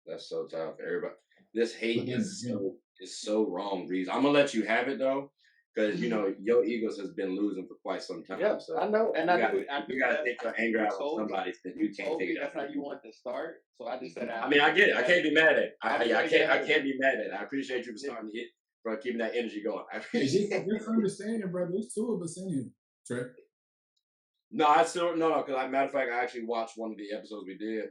That's so tough. Everybody, this hate is so wrong, Reese. I'm gonna let you have it though, because your Eagles has been losing for quite some time. Yep, So I know, and you I got knew, you got to take your anger you out on told me, somebody since you you can't told take me it out that's on how you you. want to start. So I just said, I mean, I get it. I can't be mad at it. I'm I gonna get can't. I ahead of can't it. be mad at it. I appreciate you for starting to hit, for keeping that energy going. I Hey, appreciate it. just understanding, brother. There's two of us in here, Trey. No, I still no, because matter of fact, I actually watched one of the episodes we did,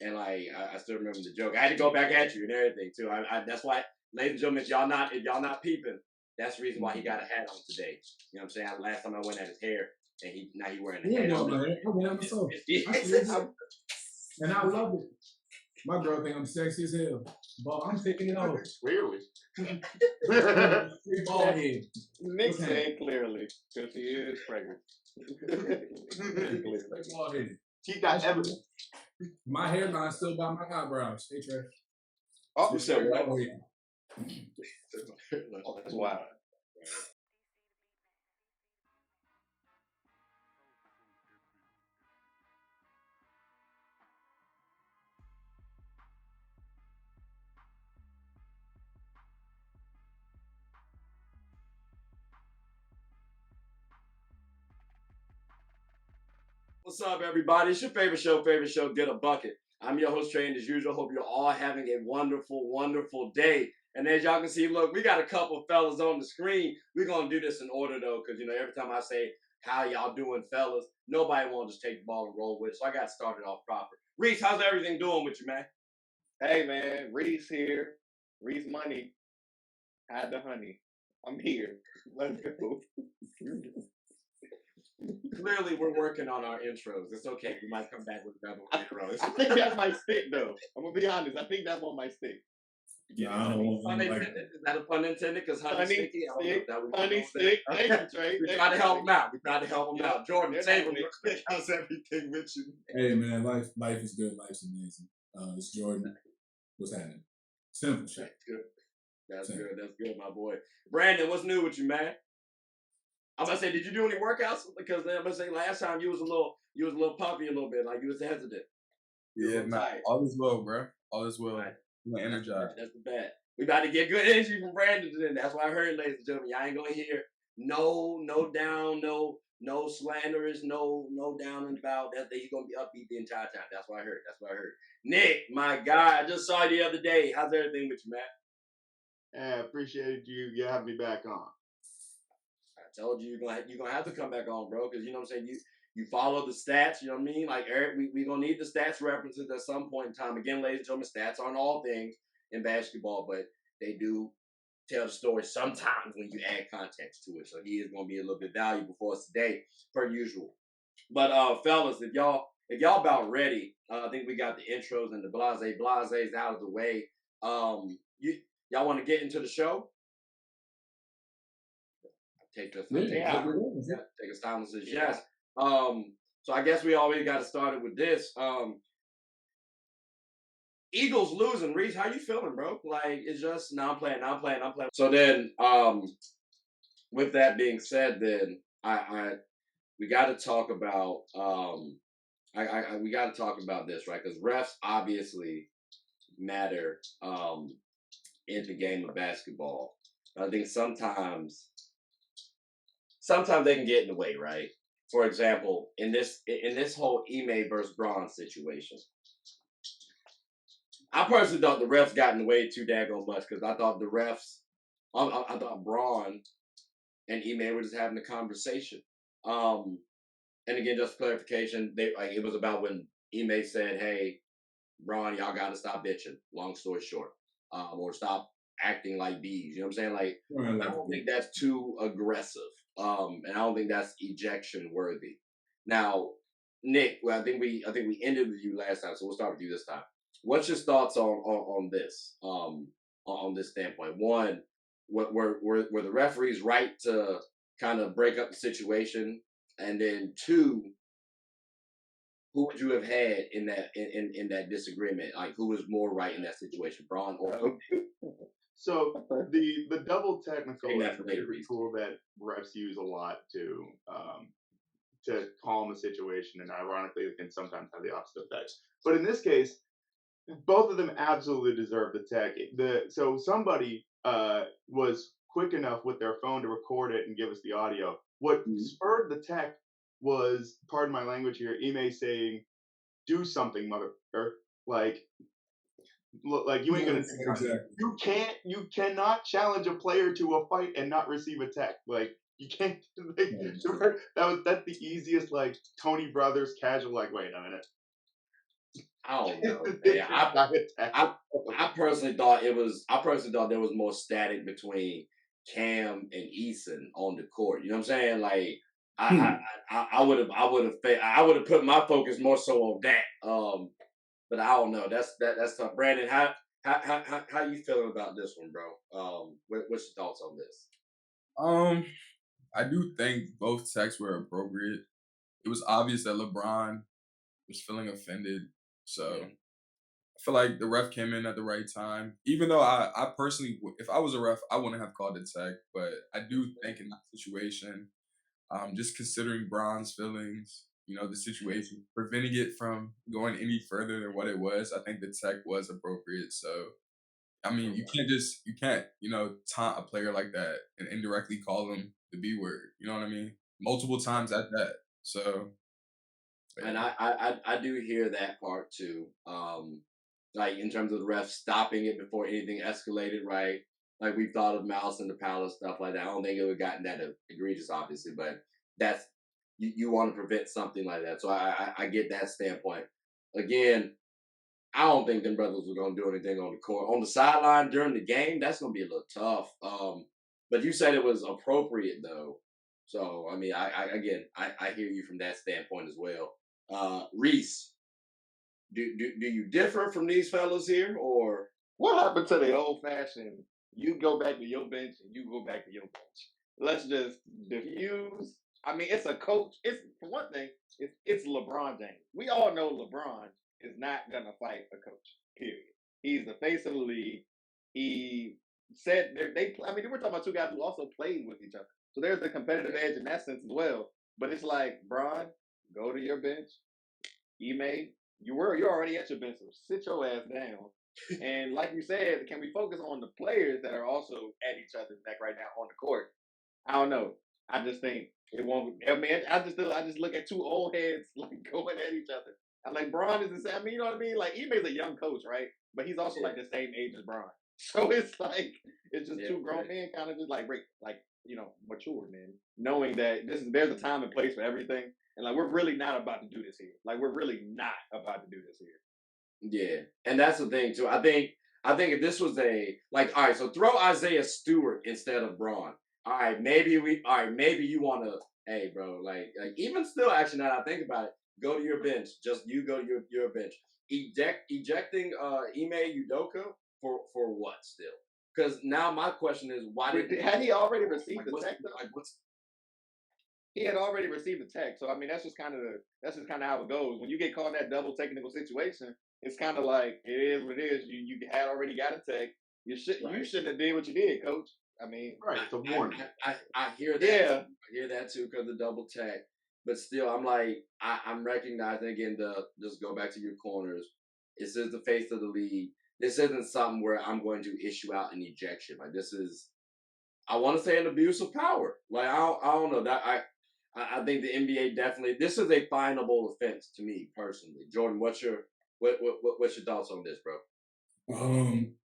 and like I still remember the joke. I had to go back at you and everything too. That's why, ladies and gentlemen, if y'all not peeping, that's the reason why he got a hat on today. You know what I'm saying? Last time I went at his hair, and now he wearing a hat. And I love it. My girl think I'm sexy as hell, but I'm taking it off. Clearly. Bald head. Nick said clearly, because he is pregnant. Bald head. She got evidence. My hairline's still by my eyebrows. Hey, Trey. Oh, you said what? Oh, that's wild. What's up, everybody? It's your favorite show, Get a Bucket. I'm your host, Trey, and as usual, hope you're all having a wonderful, wonderful day. And as y'all can see, look, we got a couple fellas on the screen. We're going to do this in order, though, because, every time I say, how y'all doing, fellas, nobody wants to just take the ball and roll with it, so I got started off proper. Reese, how's everything doing with you, man? Hey, man, Reese here. Reese Money. Had the honey. I'm here. Let's go. Clearly, we're working on our intros. It's okay. We might come back with another intro. I think that might stick, though. I'm going to be honest. I think that one might stick. Pun intended? Is that a pun intended? Because honey sticky. Honey stick. Thank you, Trey. We tried to help him out. Jordan, save him. How's everything with you? Hey, man, life is good. Life's amazing. It's Jordan. What's happening? Simple shit. That's good, my boy. Brandon, what's new with you, man? I'm about to say, did you do any workouts? Because I'm gonna say last time you was a little puffy a little bit, like you was hesitant. Yeah, man. All is well, bro. All is well. Right. I'm energized. That's the bad. We about to get good energy from Brandon today. That's why I heard, ladies and gentlemen, y'all ain't gonna hear no down, no slanderous, no down and about. That he's gonna be upbeat the entire time. That's what I heard. Nick, my guy, I just saw you the other day. How's everything with you, man? Yeah, appreciated you having me back on. I told you you're gonna have to come back on, bro, because you know what I'm saying. You follow the stats, you know what I mean? Like Eric, we gonna need the stats references at some point in time. Again, ladies and gentlemen, stats aren't all things in basketball, but they do tell the story sometimes when you add context to it. So he is gonna be a little bit valuable for us today, per usual. But fellas, if y'all about ready, I think we got the intros and the blases out of the way. Y'all want to get into the show? Take us time to say yes. So I guess we always got to start it with this. Eagles losing. Reese, how you feeling, bro? Like it's just I'm playing. So then, with that being said, then we got to talk about we got to talk about this, right? Because refs obviously matter in the game of basketball. I think sometimes they can get in the way, right? For example, in this whole Ime versus Braun situation, I personally thought the refs got in the way too daggone much because I thought the refs, I thought Braun and Ime were just having a conversation. And again, just clarification, it was about when Ime said, "Hey, Braun, y'all got to stop bitching." Long story short, or stop acting like bees. You know what I'm saying? Like, I don't think that's too aggressive. And I don't think that's ejection worthy. Now, Nick, well, I think we ended with you last time, so we'll start with you this time. What's your thoughts on this? On this standpoint, one, were the referees right to kind of break up the situation, and then two, who would you have had in that disagreement? Like, who was more right in that situation, Braun or? So the double technical is That's a tool that refs use a lot to calm a situation, and ironically, it can sometimes have the opposite effect. But in this case, both of them absolutely deserve the tech. So somebody was quick enough with their phone to record it and give us the audio. What Mhm. spurred the tech was, pardon my language here, Ime saying, "Do something, mother," like, like you ain't gonna do nothing. Exactly. You cannot challenge a player to a fight and not receive a tech. Like you can't. Like, that's the easiest like Tony Brothers casual. Like, wait a minute. I don't know, This man. is not a tech. I personally thought it was. I personally thought there was more static between Cam and Eason on the court. You know what I'm saying? Like I would have put my focus more so on that. But I don't know. That's tough. Brandon, how you feeling about this one, bro? What's your thoughts on this? I do think both texts were appropriate. It was obvious that LeBron was feeling offended, so I feel like the ref came in at the right time. Even though I personally, if I was a ref, I wouldn't have called it tech, but I do think in that situation, just considering Bron's feelings, the situation, preventing it from going any further than what it was, I think the tech was appropriate. So, I mean, you can't, taunt a player like that and indirectly call him the B word. You know what I mean? Multiple times at that. So, And yeah. I do hear that part too. Like in terms of the refs stopping it before anything escalated, right? Like we thought of Mouse in the Palace, stuff like that. I don't think it would have gotten that egregious, obviously, but that's you want to prevent something like that. So I get that standpoint. Again, I don't think them brothers were gonna do anything on the court. On the sideline during the game, that's gonna be a little tough. But you said it was appropriate though. So I mean, I hear you from that standpoint as well. Reese, do you differ from these fellas here, or What happened to the old fashioned? You go back to your bench and you go back to your bench. Let's just diffuse. I mean, it's a coach. It's for one thing. It's LeBron James. We all know LeBron is not gonna fight a coach. Period. He's the face of the league. He said they. I mean, we're talking about two guys who also played with each other. So there's the competitive edge in that sense as well. But it's like, Bron, go to your bench. Ime, you're already at your bench, so sit your ass down. And like you said, can we focus on the players that are also at each other's neck right now on the court? I don't know. I just think it won't. I mean, I just look at two old heads like going at each other. I'm like, Braun is the same. I mean, you know what I mean? Like, Ime's a young coach, right? But he's also yeah, like the same age as Braun. So it's like it's just yeah, two grown right. men kind of just like mature men, knowing that there's a time and place for everything, and like we're really not about to do this here. Like we're really not about to do this here. Yeah, and that's the thing too. I think if this was all right, so throw Isaiah Stewart instead of Braun. All right, maybe you want to, hey, bro, like even still, actually, now that I think about it, go to your bench. Just you go to your bench. Ejecting Ime Udoka for what still? Because now my question is, why But didn't had he already like received the what's tech though? like what's He had already received the tech, so I mean that's just kind of how it goes. When you get caught in that double technical situation, it's kind of like it is what it is. You had already got a tech. You right? shouldn't have did what you did, coach. I mean, Right, it's a warning. I hear that. yeah, I hear that too because of the double tech. But still, I'm like, I'm recognizing again just go back to your corners. This is the face of the league. This isn't something where I'm going to issue out an ejection. Like this is, I want to say an abuse of power. Like I don't know that I think the NBA definitely this is a finable offense to me personally. Jordan, what's your thoughts on this, bro?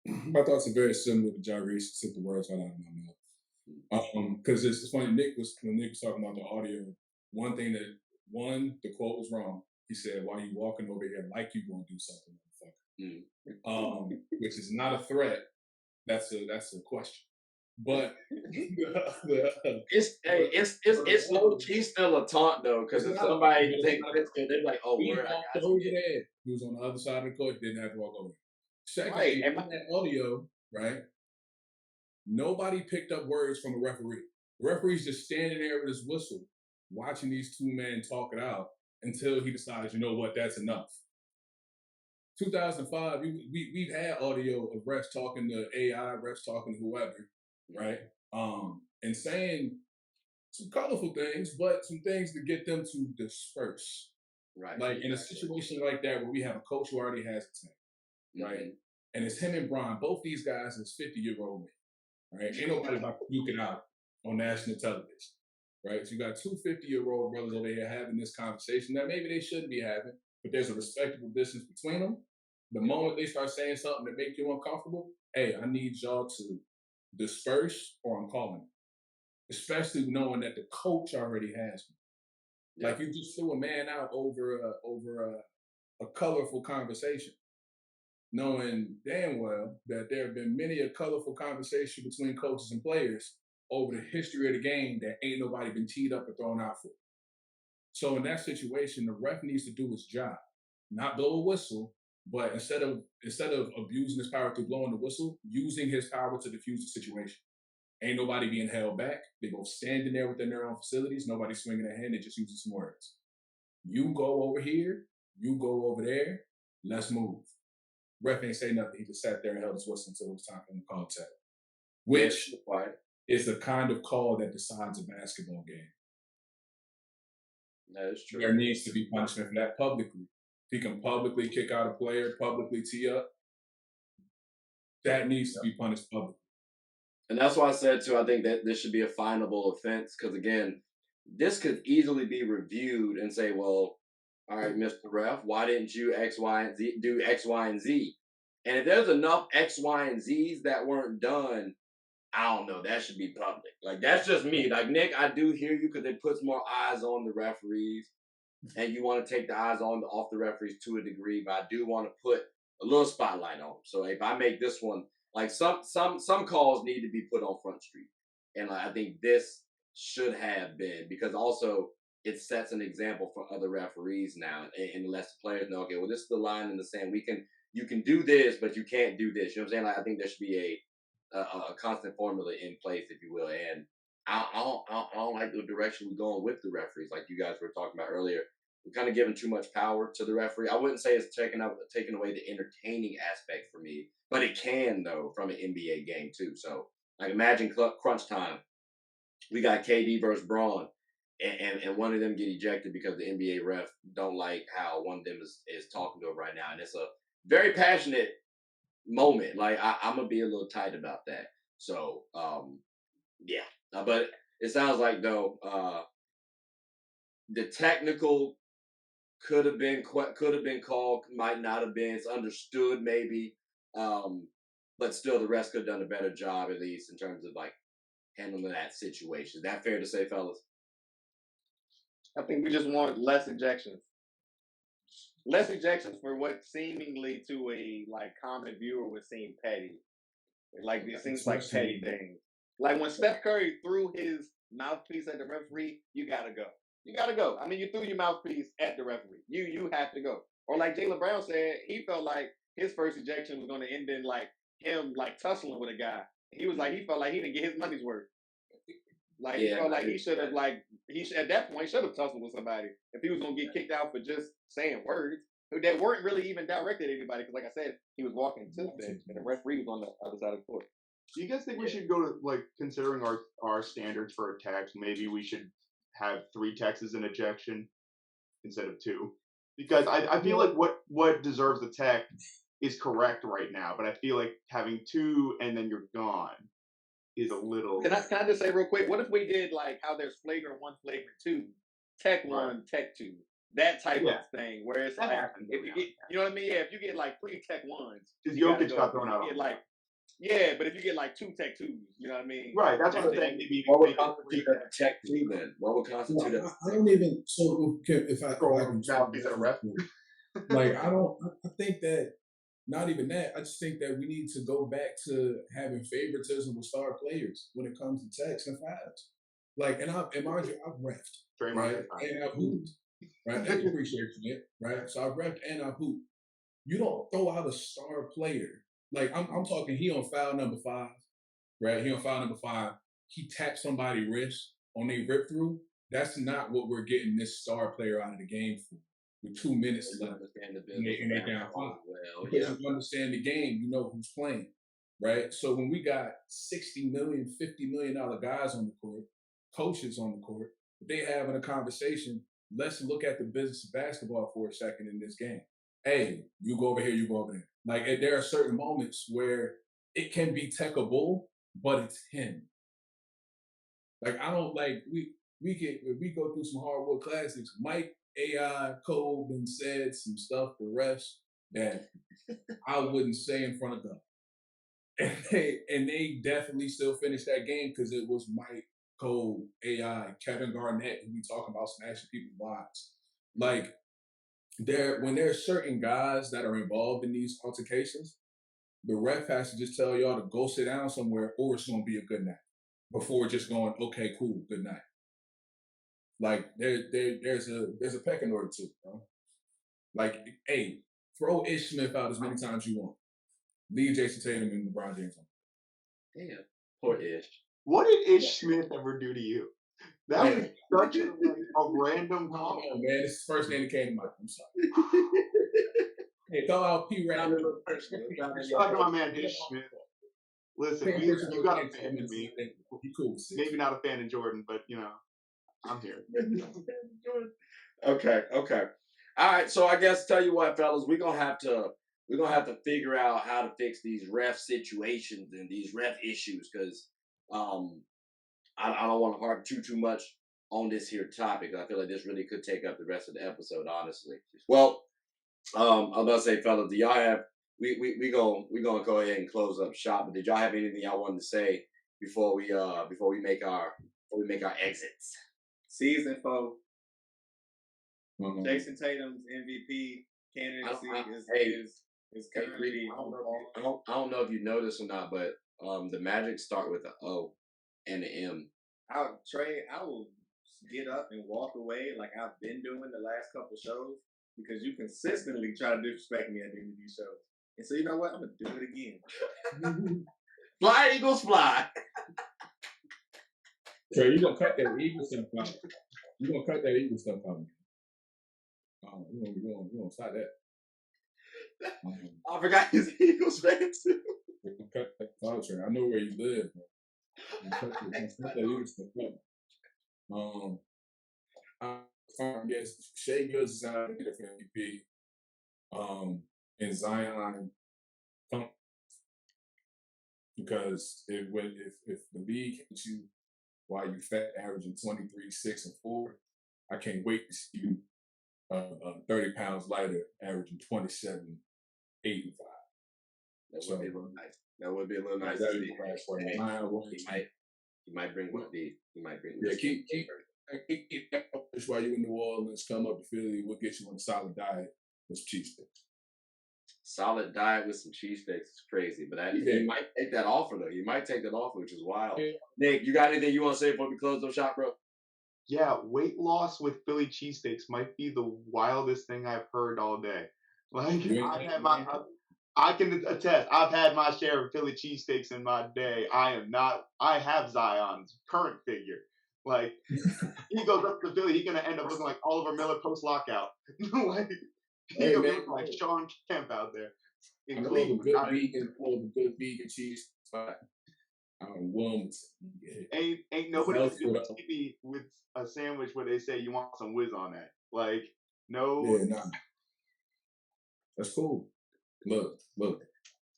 My thoughts are very similar to Reese, except the words right out of my mouth. Because it's funny, when Nick was talking about the audio, the quote was wrong. He said, "Why you walking over here like you gonna do something, motherfucker?" Which is not a threat. That's a question. But It's low key still a taunt though, because if somebody takes this, they're like, "Oh, he word, I walked got over you." there. He was on the other side of the court, didn't have to walk over. right. Secondly, in that audio, right? Nobody picked up words from the referee. The referee's just standing there with his whistle, watching these two men talk it out until he decides, you know what, that's enough. 2005, we've had audio of refs talking to AI, refs talking to whoever, right? And saying some colorful things, but some things to get them to disperse. Right. Like in a situation like that where we have a coach who already has a team, right? And it's him and Bron. Both these guys is 50-year-old men, right? Ain't nobody about to duke it out on national television, right? So you got two 50-year-old brothers over here having this conversation that maybe they shouldn't be having, but there's a respectable distance between them. The moment they start saying something that make you uncomfortable, hey, I need y'all to disperse or I'm calling. Especially knowing that the coach already has me. Like you just threw a man out over a colorful conversation, knowing damn well that there have been many a colorful conversation between coaches and players over the history of the game that ain't nobody been teed up or thrown out for. So in that situation, the ref needs to do his job, not blow a whistle, but instead of abusing his power through blowing the whistle, using his power to diffuse the situation. Ain't nobody being held back. They both standing there within their own facilities. Nobody swinging their hand. They just using some words. You go over here. You go over there. Let's move. Ref ain't say nothing. He just sat there and held his whistle until it was time for him to call tag. Which is the kind of call that decides a basketball game. That is true. There needs to be punishment for that publicly. He can publicly kick out a player, publicly tee up. That needs to be punished publicly. And that's why I said, too, I think that this should be a finable offense because, again, this could easily be reviewed and say, well, all right, Mr. Ref, why didn't you X, Y, and Z do X, Y, and Z? And if there's enough X, Y, and Zs that weren't done, I don't know, that should be public. Like, that's just me. Like, Nick, I do hear you because it puts more eyes on the referees and you want to take the eyes off the referees to a degree, but I do want to put a little spotlight on them. So if I make this one, like some calls need to be put on Front Street. And I think this should have been, because also it sets an example for other referees now and lets the players know, okay, well, this is the line in the sand. You can do this, but you can't do this. You know what I'm saying? Like, I think there should be a constant formula in place, if you will. And I don't like the direction we're going with the referees, like you guys were talking about earlier. We're kind of giving too much power to the referee. I wouldn't say it's taking away the entertaining aspect for me, but it can, though, from an NBA game, too. So, like, imagine crunch time. We got KD versus Braun, and one of them get ejected because the NBA ref don't like how one of them is talking to him right now. And it's a very passionate moment. Like, I'm going to be a little tight about that. So, yeah. But it sounds like, though, the technical could have been called, might not have been. It's understood maybe, but still the rest could have done a better job, at least in terms of like handling that situation. Is that fair to say, fellas? I think we just want less ejections. Less ejections for what seemingly to a like common viewer would seem petty. Like it seems like petty things. Like when Steph Curry threw his mouthpiece at the referee, you gotta go. You gotta go. I mean, you threw your mouthpiece at the referee. You have to go. Or like Jaylen Brown said, he felt like his first ejection was going to end in like him like tussling with a guy. He was like, he felt like he didn't get his money's worth. Like he felt like he should have at that point should have tussled with somebody if he was going to get kicked out for just saying words that weren't really even directed at anybody. Because like I said, he was walking to the bench and the referee was on the other side of the court. Do you guys think we should go to, like, considering our standards for attacks, maybe we should have 3 Texas in ejection instead of 2? Because I feel like what deserves a tech is correct right now, but I feel like having 2 and then you're gone is a little... Can I just say real quick, what if we did like how there's flagrant 1, flagrant 2, tech 1, tech 2, that type of thing, where it's like, if you get, you know what I mean? Yeah, if you get like 3 tech 1s, because Jokic got thrown out. Yeah, but if you get like 2 tech 2s, you know what I mean? Right, that's what I'm saying. Maybe what would constitute a tech 2 then? What would constitute a... I don't even, so if I can talk to the ref. Like, I think that, not even that, I just think that we need to go back to having favoritism with star players when it comes to techs and fives. Like, and mind you, I've reffed, right? And I've hooped, right? And appreciation it, right? So I've reffed and I've hooped. You don't throw out a star player. Like, I'm talking, he on foul number 5, right? He on foul number 5. He tapped somebody's wrist on their rip through. That's not what we're getting this star player out of the game for. With 2 minutes left, and they're down 5. Because you understand the game, you know who's playing, right? So when we got $60 million, $50 million guys on the court, coaches on the court, they having a conversation. Let's look at the business of basketball for a second in this game. Hey, you go over here, you go over there. Like, and there are certain moments where it can be techable, but it's him. Like, I don't like we go through some hardwood classics. Mike AI Cole and said some stuff to refs that I wouldn't say in front of them. And they definitely still finished that game because it was Mike Cole, AI, Kevin Garnett, who we talking about smashing people's lives. Like, when there's certain guys that are involved in these altercations, the ref has to just tell y'all to go sit down somewhere, or it's gonna be a good night. Before just going, okay, cool, good night. Like, there's a pecking order to it, bro. Like, hey, throw Ish Smith out as many times you want. Leave Jason Tatum and LeBron James on. Damn, poor Ish. What did Ish Smith ever do to you? That was such a random Oh comment. man, this is the first thing that came to mind. I'm sorry. Hey, throw out P. Rap. Shout out to my man Ish Smith. Listen, you got a fan in me. He cool. Maybe not a fan of Jordan, but you know, I'm here. Okay. All right, so I guess tell you what, fellas, we're gonna have to figure out how to fix these ref situations and these ref issues, because I don't want to harp too much on this here topic. I feel like this really could take up the rest of the episode, honestly. Well, I'm about to say, fellas, do y'all have we gonna go ahead and close up shop, but did y'all have anything y'all wanted to say before we make our exits? Season 4. Jason Tatum's MVP candidacy is currently. I don't know if you know this or not, but the Magic start with an O and an M. I will get up and walk away like I've been doing the last couple shows, because you consistently try to disrespect me at the end of these shows. And so, you know what? I'm going to do it again. Fly, Eagles, fly. So you're going to cut that Eagle stuff out. You're going to cut that Eagle stuff out. We're going to stop that. I forgot he's an Eagles fan, too. Cut that contract. I know where you live, man. Cut that Eagle stuff out. Yes, Shea Gilgeous is out there for MVP. And Zion, because if the league hits you while you fat averaging 23, 6, and 4, I can't wait to see you 30 pounds lighter, averaging 27, 8, and 5. That would be a little nice. That would be a little nice. He might bring what the. He might bring. Yeah, keep that while you're in New Orleans. Come up to Philly. We'll get you on a solid diet with cheesesteaks. Solid diet with some cheesesteaks is crazy, but he might take that offer though. He might take that offer, which is wild. Yeah. Nick, you got anything you want to say before we close up shop, bro? Yeah, weight loss with Philly cheesesteaks might be the wildest thing I've heard all day. Like, I can attest, I've had my share of Philly cheesesteaks in my day. I have Zion's current figure. Like, he goes up to Philly, he's going to end up looking like Oliver Miller post-lockout. Like, he's going to look like Sean Kemp out there in Cleveland. Good vegan cheese spot. Ain't nobody on TV with a sandwich where they say you want some whiz on that. Like, no. Yeah, nah. That's cool. Look.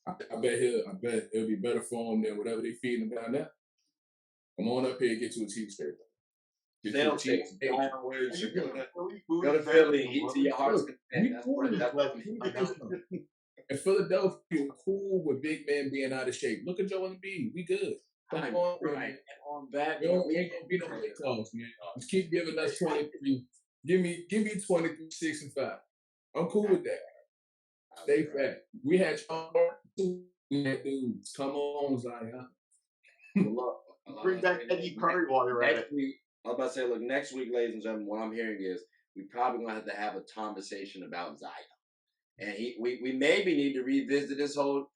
I bet it'll be better for them than whatever they feeding them down there. Come on up here and get you a cheesesteak. They don't take go to Philly and eat to your heart's content. In Philadelphia, cool with big men being out of shape. Look at Joel Embiid. We good. Come on, right. On that, we ain't gonna be no weight loss, man. Just keep giving us 23. Give me 23, 6, and 5. I'm cool with that. Stay fat. We had Sean too. Dudes, come on, Zion. Bring back Eddie Curry while you're at it. I was about to say, look, next week, ladies and gentlemen, what I'm hearing is we probably gonna have to have a conversation about Zion, and we maybe need to revisit this whole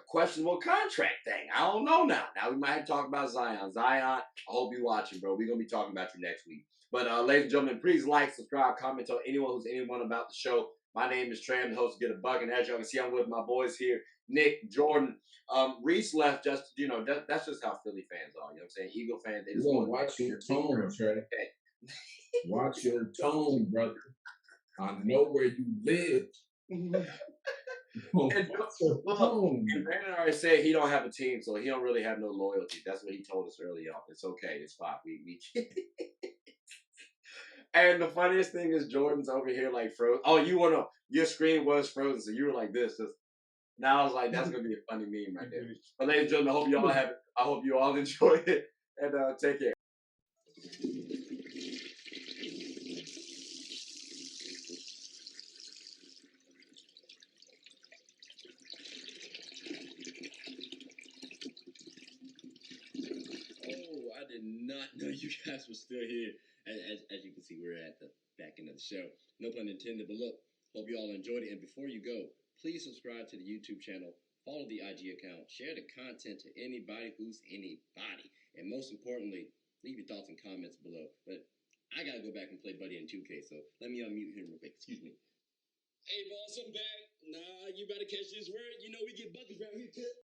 questionable contract thing. I don't know now. Now we might talk about Zion. Zion, I hope you're watching, bro. We're gonna be talking about you next week. But ladies and gentlemen, please like, subscribe, comment, tell anyone about the show. My name is Trey. I'm the host of Get a Buck, and as y'all can see, I'm with my boys here, Nick, Jordan. Reese left just, that's just how Philly fans are. You know what I'm saying? Eagle fans, they just want to watch your tone, Trey. Watch your tone, brother. I know where you live. And look, and Brandon already said he don't have a team, so he don't really have no loyalty. That's what he told us early on. It's okay. It's fine. We And the funniest thing is Jordan's over here like frozen. Oh, your screen was frozen, so you were like this. Now I was like, that's gonna be a funny meme right there. But ladies and gentlemen, I hope you all enjoy it and take care. Oh, I did not know you guys were still here. As you can see, we're at the back end of the show. No pun intended, but look, hope you all enjoyed it. And before you go, please subscribe to the YouTube channel, follow the IG account, share the content to anybody who's anybody. And most importantly, leave your thoughts and comments below. But I gotta go back and play Buddy in 2K, so let me unmute him real quick. Excuse me. Hey, boss, I'm back. Nah, you better catch this word. You know we get buckets.